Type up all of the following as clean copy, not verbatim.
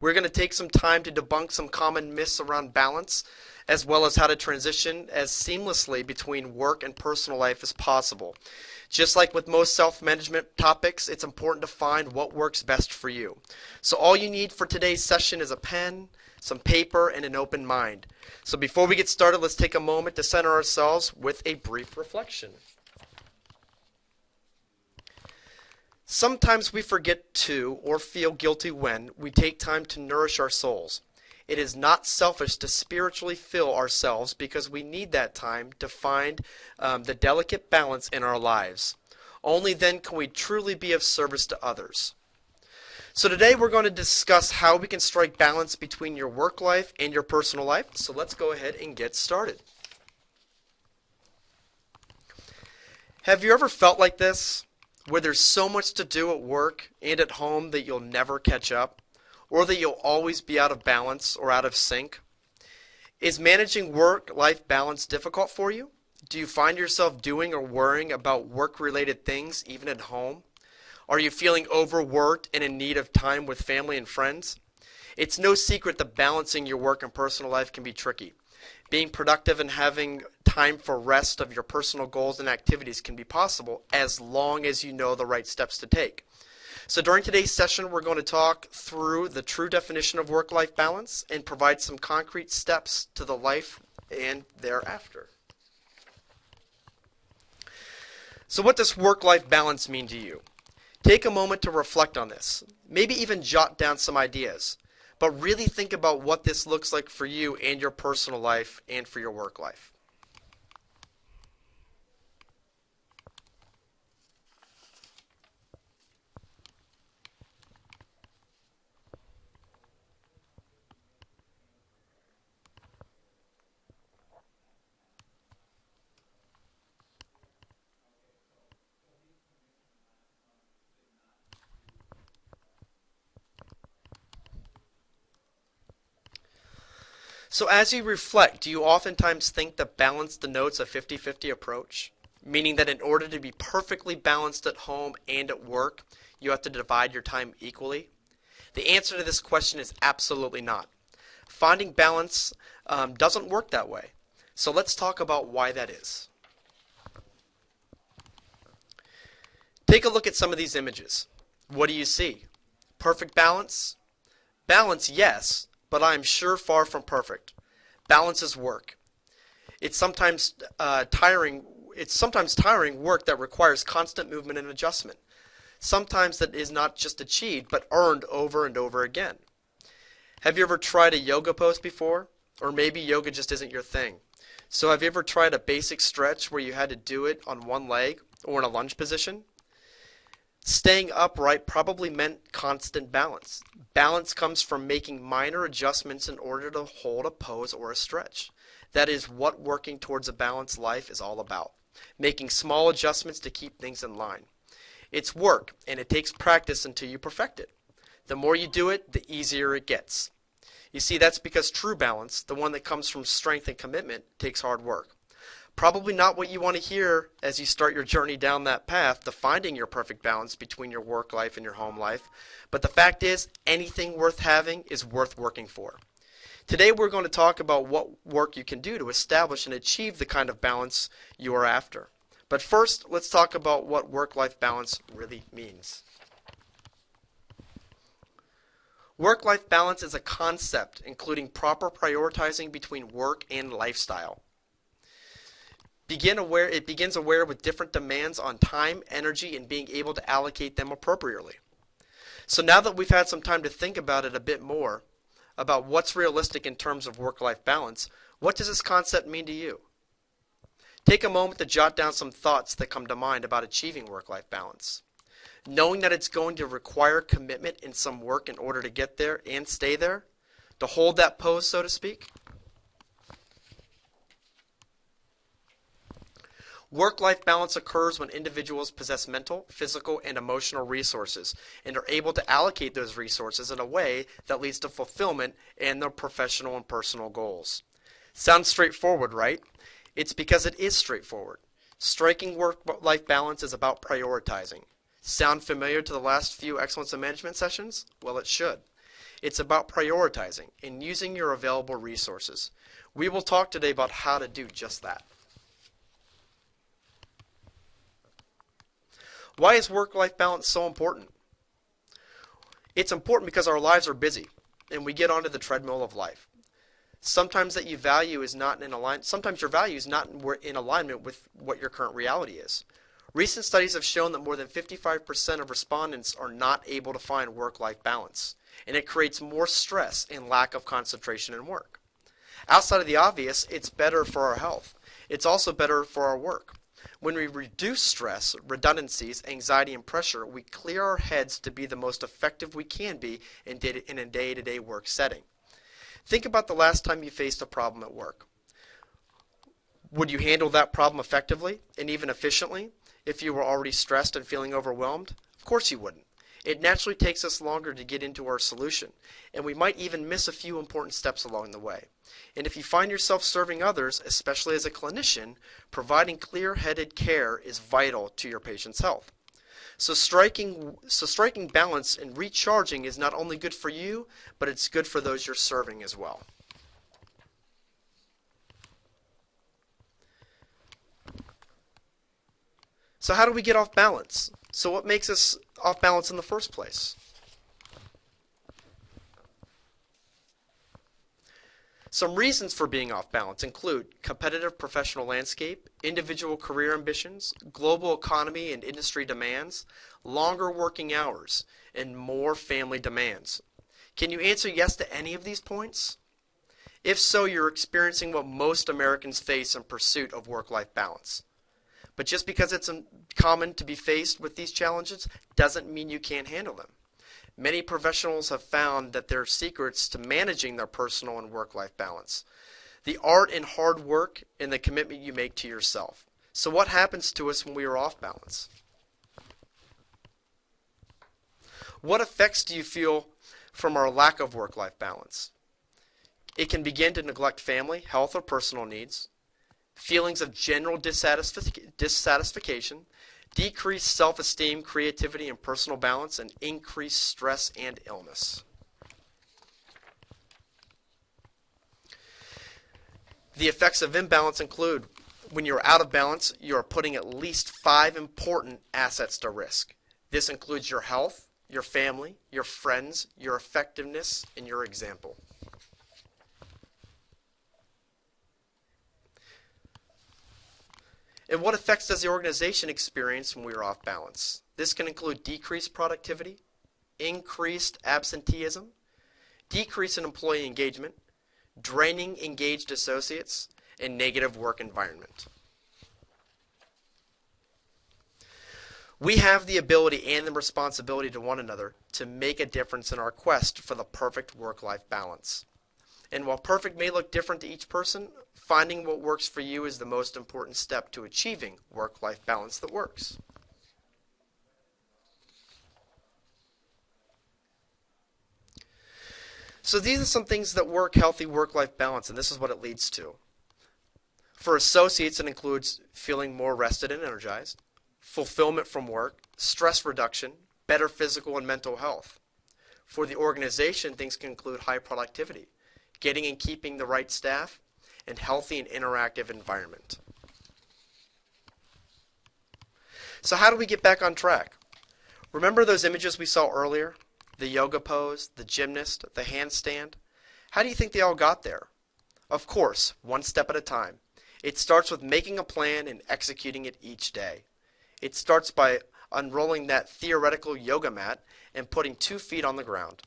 We're going to take some time to debunk some common myths around balance, as well as how to transition as seamlessly between work and personal life as possible. Just like with most self-management topics, it's important to find what works best for you. So all you need for today's session is a pen, some paper, and an open mind. So before we get started, let's take a moment to center ourselves with a brief reflection. Sometimes we forget to or feel guilty when we take time to nourish our souls. It is not selfish to spiritually fill ourselves because we need that time to find the delicate balance in our lives. Only then can we truly be of service to others. So today we're going to discuss how we can strike balance between your work life and your personal life. So let's go ahead and get started. Have you ever felt like this? Where there's so much to do at work and at home that you'll never catch up, or that you'll always be out of balance or out of sync? Is managing work-life balance difficult for you? Do you find yourself doing or worrying about work-related things even at home? Are you feeling overworked and in need of time with family and friends? It's no secret that balancing your work and personal life can be tricky. Being productive and having time for rest of your personal goals and activities can be possible as long as you know the right steps to take. So during today's session, we're going to talk through the true definition of work-life balance and provide some concrete steps to the life and thereafter. So what does work-life balance mean to you? Take a moment to reflect on this. Maybe even jot down some ideas. But really think about what this looks like for you and your personal life and for your work life. So as you reflect, do you oftentimes think that balance denotes a 50-50 approach? Meaning that in order to be perfectly balanced at home and at work, you have to divide your time equally? The answer to this question is absolutely not. Finding balance doesn't work that way. So let's talk about why that is. Take a look at some of these images. What do you see? Perfect balance? Balance, yes, but I am sure far from perfect. Balance is work. It's sometimes tiring work that requires constant movement and adjustment. Sometimes that is not just achieved, but earned over and over again. Have you ever tried a yoga pose before? Or maybe yoga just isn't your thing. So have you ever tried a basic stretch where you had to do it on one leg or in a lunge position? Staying upright probably meant constant balance. Balance comes from making minor adjustments in order to hold a pose or a stretch. That is what working towards a balanced life is all about. Making small adjustments to keep things in line. It's work, and it takes practice until you perfect it. The more you do it, the easier it gets. You see, that's because true balance, the one that comes from strength and commitment, takes hard work. Probably not what you want to hear as you start your journey down that path to finding your perfect balance between your work life and your home life. But the fact is, anything worth having is worth working for. Today we're going to talk about what work you can do to establish and achieve the kind of balance you are after. But first, let's talk about what work-life balance really means. Work-life balance is a concept including proper prioritizing between work and lifestyle. It begins aware with different demands on time, energy, and being able to allocate them appropriately. So now that we've had some time to think about it a bit more, about what's realistic in terms of work-life balance, what does this concept mean to you? Take a moment to jot down some thoughts that come to mind about achieving work-life balance. Knowing that it's going to require commitment in some work in order to get there and stay there, to hold that pose, so to speak. Work-life balance occurs when individuals possess mental, physical, and emotional resources and are able to allocate those resources in a way that leads to fulfillment in their professional and personal goals. Sounds straightforward, right? It's because it is straightforward. Striking work-life balance is about prioritizing. Sound familiar to the last few Excellence in Management sessions? Well, it should. It's about prioritizing and using your available resources. We will talk today about how to do just that. Why is work-life balance so important? It's important because our lives are busy and we get onto the treadmill of life. Sometimes your value is not in alignment with what your current reality is. Recent studies have shown that more than 55% of respondents are not able to find work-life balance, and it creates more stress and lack of concentration in work. Outside of the obvious, it's better for our health. It's also better for our work. When we reduce stress, redundancies, anxiety, and pressure, we clear our heads to be the most effective we can be in a day-to-day work setting. Think about the last time you faced a problem at work. Would you handle that problem effectively and even efficiently if you were already stressed and feeling overwhelmed? Of course you wouldn't. It naturally takes us longer to get into our solution, and we might even miss a few important steps along the way. And if you find yourself serving others, especially as a clinician, providing clear-headed care is vital to your patient's health. So striking balance and recharging is not only good for you, but it's good for those you're serving as well. So how do we get off balance? So what makes us off balance in the first place? Some reasons for being off balance include competitive professional landscape, individual career ambitions, global economy and industry demands, longer working hours, and more family demands. Can you answer yes to any of these points? If so, you're experiencing what most Americans face in pursuit of work-life balance. But just because it's common to be faced with these challenges doesn't mean you can't handle them. Many professionals have found that there are secrets to managing their personal and work-life balance. The art in hard work and the commitment you make to yourself. So what happens to us when we are off balance? What effects do you feel from our lack of work-life balance? It can begin to neglect family, health, or personal needs, feelings of general dissatisfaction, decreased self-esteem, creativity, and personal balance, and increased stress and illness. The effects of imbalance include when you're out of balance, you are putting at least 5 important assets to risk. This includes your health, your family, your friends, your effectiveness, and your example. And what effects does the organization experience when we are off balance? This can include decreased productivity, increased absenteeism, decrease in employee engagement, draining engaged associates, and negative work environment. We have the ability and the responsibility to one another to make a difference in our quest for the perfect work-life balance. And while perfect may look different to each person, finding what works for you is the most important step to achieving work-life balance that works. So these are some things that work healthy work-life balance, and this is what it leads to. For associates, it includes feeling more rested and energized, fulfillment from work, stress reduction, better physical and mental health. For the organization, things can include high productivity, getting and keeping the right staff, and healthy and interactive environment. So how do we get back on track? Remember those images we saw earlier? The yoga pose, the gymnast, the handstand? How do you think they all got there? Of course, one step at a time. It starts with making a plan and executing it each day. It starts by unrolling that theoretical yoga mat and putting 2 feet on the ground.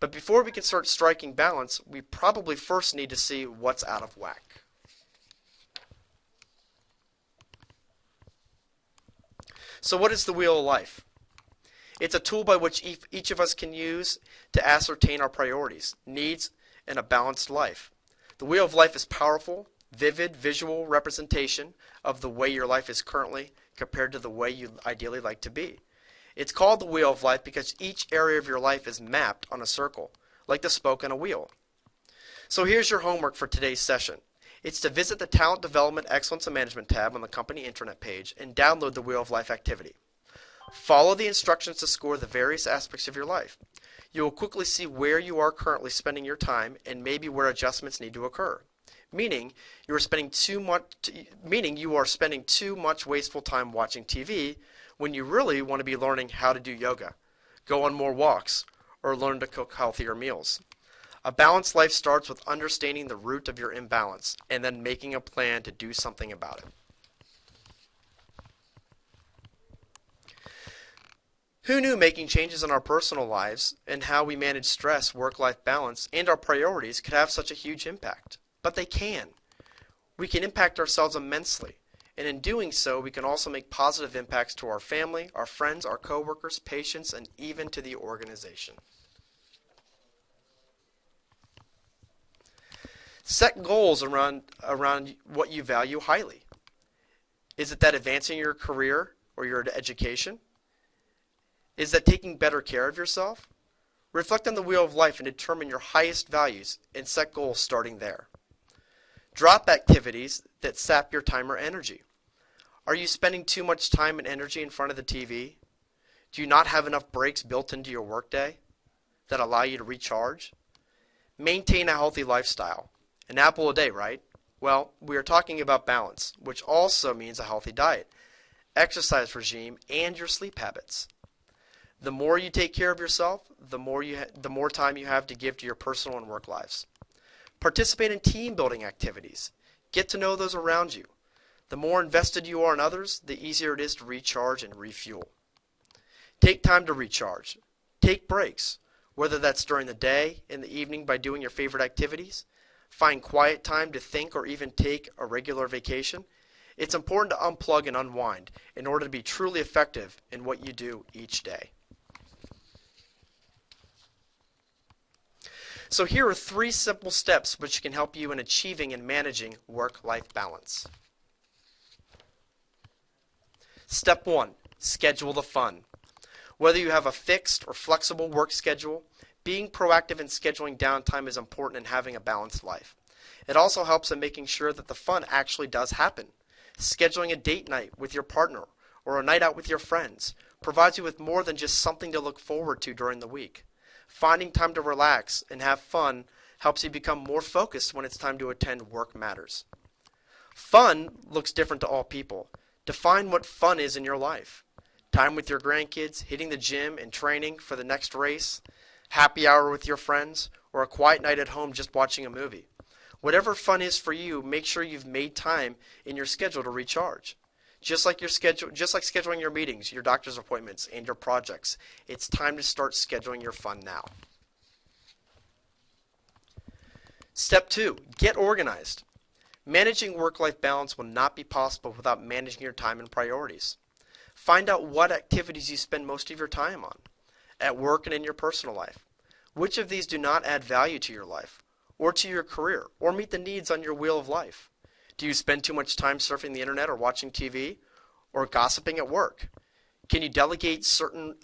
But before we can start striking balance, we probably first need to see what's out of whack. So what is the Wheel of Life? It's a tool by which each of us can use to ascertain our priorities, needs, and a balanced life. The Wheel of Life is powerful, vivid visual representation of the way your life is currently compared to the way you'd ideally like to be. It's called the Wheel of Life because each area of your life is mapped on a circle, like the spoke on a wheel. So here's your homework for today's session. It's to visit the Talent Development Excellence and Management tab on the company intranet page and download the Wheel of Life activity. Follow the instructions to score the various aspects of your life. You will quickly see where you are currently spending your time and maybe where adjustments need to occur. Meaning you are spending too much wasteful time watching TV when you really want to be learning how to do yoga, go on more walks, or learn to cook healthier meals. A balanced life starts with understanding the root of your imbalance and then making a plan to do something about it. Who knew making changes in our personal lives and how we manage stress, work-life balance, and our priorities could have such a huge impact? But they can. We can impact ourselves immensely, and in doing so, we can also make positive impacts to our family, our friends, our coworkers, patients, and even to the organization. Set goals around what you value highly. Is it that advancing your career or your education? Is that taking better care of yourself? Reflect on the wheel of life and determine your highest values and set goals starting there. Drop activities that sap your time or energy. Are you spending too much time and energy in front of the TV? Do you not have enough breaks built into your workday that allow you to recharge? Maintain a healthy lifestyle. An apple a day, right? Well, we are talking about balance, which also means a healthy diet, exercise regime, and your sleep habits. The more you take care of yourself, the more time you have to give to your personal and work lives. Participate in team building activities. Get to know those around you. The more invested you are in others, the easier it is to recharge and refuel. Take time to recharge. Take breaks, whether that's during the day, in the evening by doing your favorite activities. Find quiet time to think or even take a regular vacation. It's important to unplug and unwind in order to be truly effective in what you do each day. So here are 3 simple steps which can help you in achieving and managing work-life balance. Step 1, schedule the fun. Whether you have a fixed or flexible work schedule, being proactive in scheduling downtime is important in having a balanced life. It also helps in making sure that the fun actually does happen. Scheduling a date night with your partner or a night out with your friends provides you with more than just something to look forward to during the week. Finding time to relax and have fun helps you become more focused when it's time to attend work matters. Fun looks different to all people. Define what fun is in your life. Time with your grandkids, hitting the gym and training for the next race, happy hour with your friends, or a quiet night at home just watching a movie. Whatever fun is for you, make sure you've made time in your schedule to recharge. Just like scheduling your meetings, your doctor's appointments, and your projects, it's time to start scheduling your fun now. Step 2, get organized. Managing work-life balance will not be possible without managing your time and priorities. Find out what activities you spend most of your time on, at work and in your personal life. Which of these do not add value to your life, or to your career, or meet the needs on your wheel of life? Do you spend too much time surfing the internet or watching TV, or gossiping at work? Can you delegate certain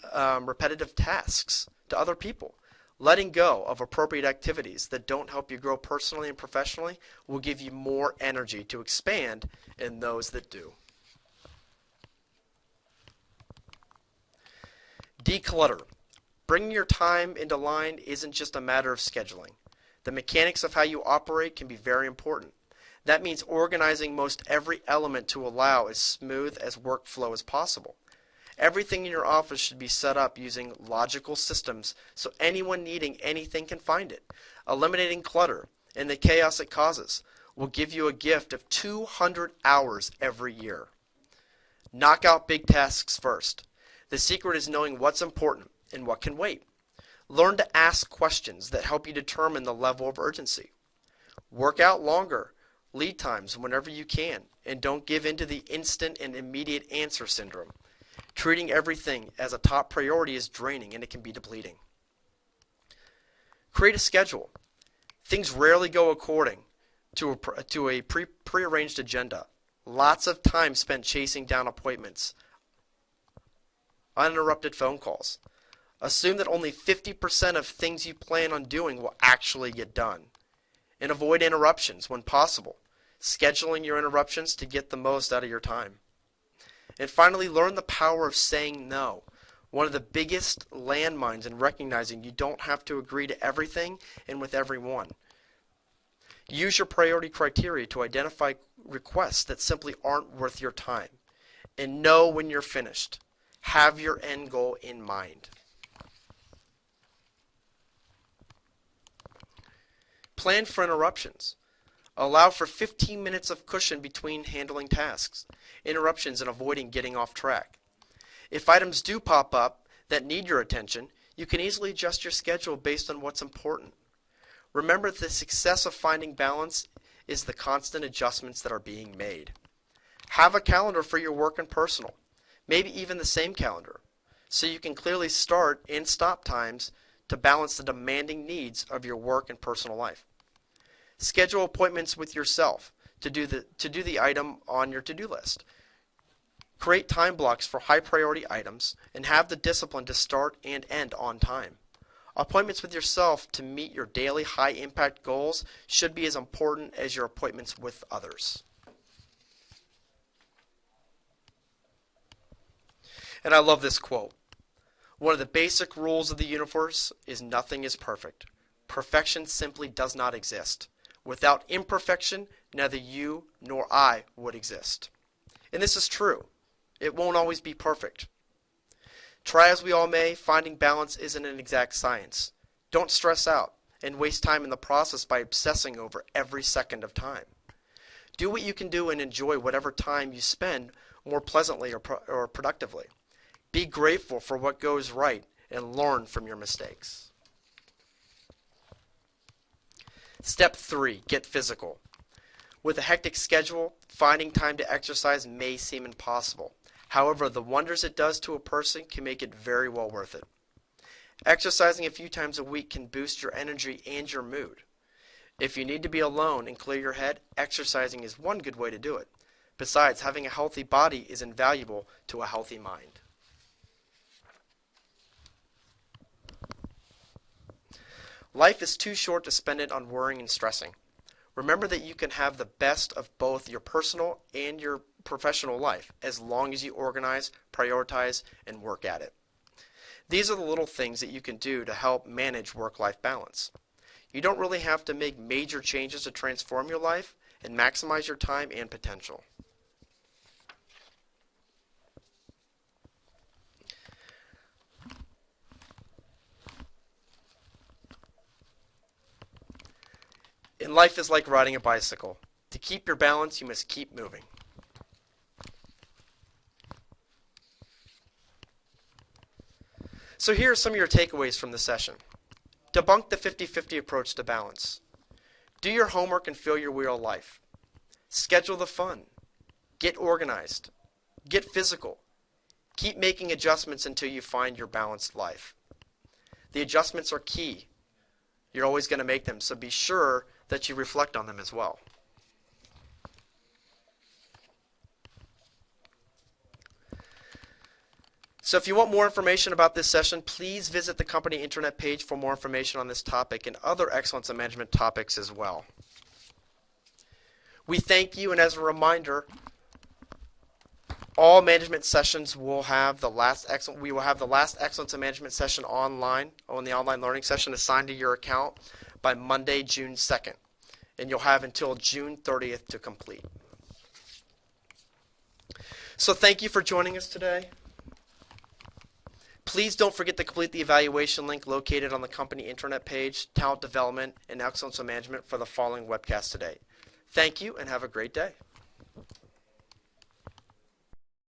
repetitive tasks to other people? Letting go of appropriate activities that don't help you grow personally and professionally will give you more energy to expand in those that do. Declutter. Bringing your time into line isn't just a matter of scheduling. The mechanics of how you operate can be very important. That means organizing most every element to allow as smooth as workflow as possible. Everything in your office should be set up using logical systems so anyone needing anything can find it. Eliminating clutter and the chaos it causes will give you a gift of 200 hours every year. Knock out big tasks first. The secret is knowing what's important and what can wait. Learn to ask questions that help you determine the level of urgency. Work out longer lead times whenever you can, and don't give in to the instant and immediate answer syndrome. Treating everything as a top priority is draining and it can be depleting. Create a schedule. Things rarely go according to a prearranged agenda. Lots of time spent chasing down appointments, uninterrupted phone calls. Assume that only 50% of things you plan on doing will actually get done. And avoid interruptions when possible, scheduling your interruptions to get the most out of your time. And finally, learn the power of saying no. One of the biggest landmines in recognizing you don't have to agree to everything and with everyone. Use your priority criteria to identify requests that simply aren't worth your time. And know when you're finished. Have your end goal in mind. Plan for interruptions. Allow for 15 minutes of cushion between handling tasks, interruptions, and avoiding getting off track. If items do pop up that need your attention, you can easily adjust your schedule based on what's important. Remember, the success of finding balance is the constant adjustments that are being made. Have a calendar for your work and personal, maybe even the same calendar, so you can clearly start and stop times to balance the demanding needs of your work and personal life. Schedule appointments with yourself to do the item on your to-do list. Create time blocks for high priority items and have the discipline to start and end on time. Appointments with yourself to meet your daily high impact goals should be as important as your appointments with others. And I love this quote. One of the basic rules of the universe is nothing is perfect. Perfection simply does not exist. Without imperfection, neither you nor I would exist. And this is true. It won't always be perfect. Try as we all may, finding balance isn't an exact science. Don't stress out and waste time in the process by obsessing over every second of time. Do what you can do and enjoy whatever time you spend more pleasantly or productively. Be grateful for what goes right and learn from your mistakes. Step 3, get physical. With a hectic schedule, finding time to exercise may seem impossible. However, the wonders it does to a person can make it very well worth it. Exercising a few times a week can boost your energy and your mood. If you need to be alone and clear your head, exercising is one good way to do it. Besides, having a healthy body is invaluable to a healthy mind. Life is too short to spend it on worrying and stressing. Remember that you can have the best of both your personal and your professional life as long as you organize, prioritize, and work at it. These are the little things that you can do to help manage work-life balance. You don't really have to make major changes to transform your life and maximize your time and potential. And life is like riding a bicycle. To keep your balance, you must keep moving. So here are some of your takeaways from the session. Debunk the 50-50 approach to balance. Do your homework and fill your wheel of life. Schedule the fun. Get organized. Get physical. Keep making adjustments until you find your balanced life. The adjustments are key. You're always going to make them, so be sure that you reflect on them as well. So if you want more information about this session, please visit the company internet page for more information on this topic and other excellence in management topics as well. We thank you, and as a reminder, all management sessions will have the last excellence in management session online, on the online learning session assigned to your account by Monday, June 2nd. And you'll have until June 30th to complete. So thank you for joining us today. Please don't forget to complete the evaluation link located on the company internet page, Talent Development and Excellence in Management for the following webcast today. Thank you and have a great day.